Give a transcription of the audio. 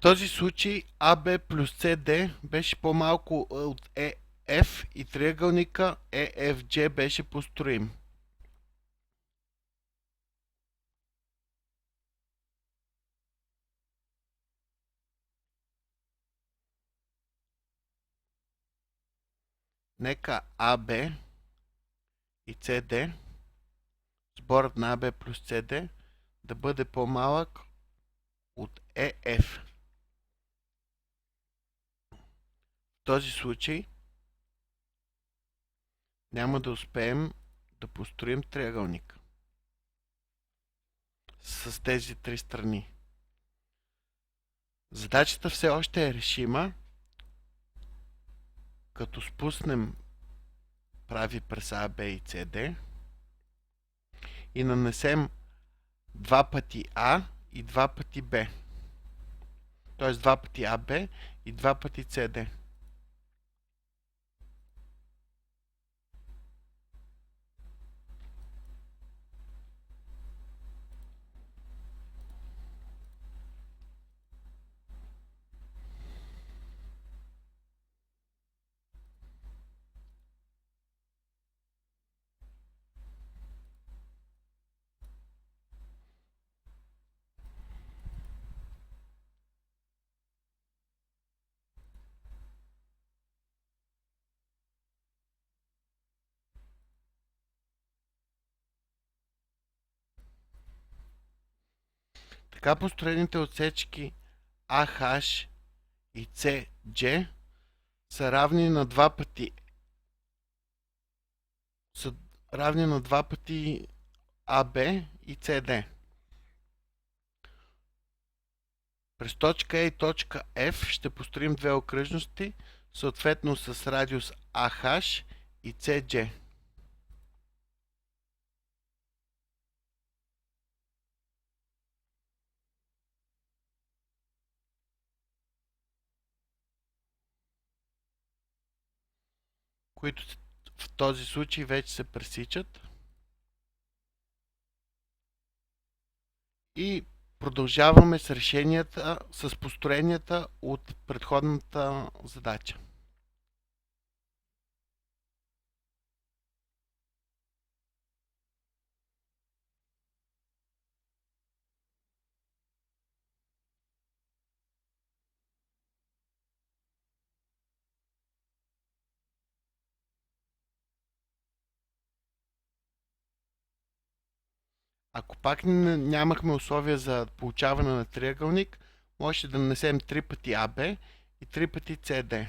този случай AB плюс CD беше по-малко от EF и триъгълника EFG беше построим. Нека AB и CD, сборът на AB плюс CD, да бъде по-малък от EF. В този случай няма да успеем да построим триъгълник с тези три страни. Задачата все още е решима, като спуснем прави през А, Б и С, Д и нанесем два пъти А и два пъти Б. Т.е. два пъти АБ и два пъти СД. Така построените отсечки AH и CG са равни на два пъти AB и CD. През точка E и точка F ще построим две окръжности, съответно с радиус AH и CG. Които в този случай вече се пресичат. И продължаваме с решенията, с построенията от предходната задача. Ако пак нямахме условия за получаване на триъгълник, може да нанесем 3 пъти AB и 3 пъти CD.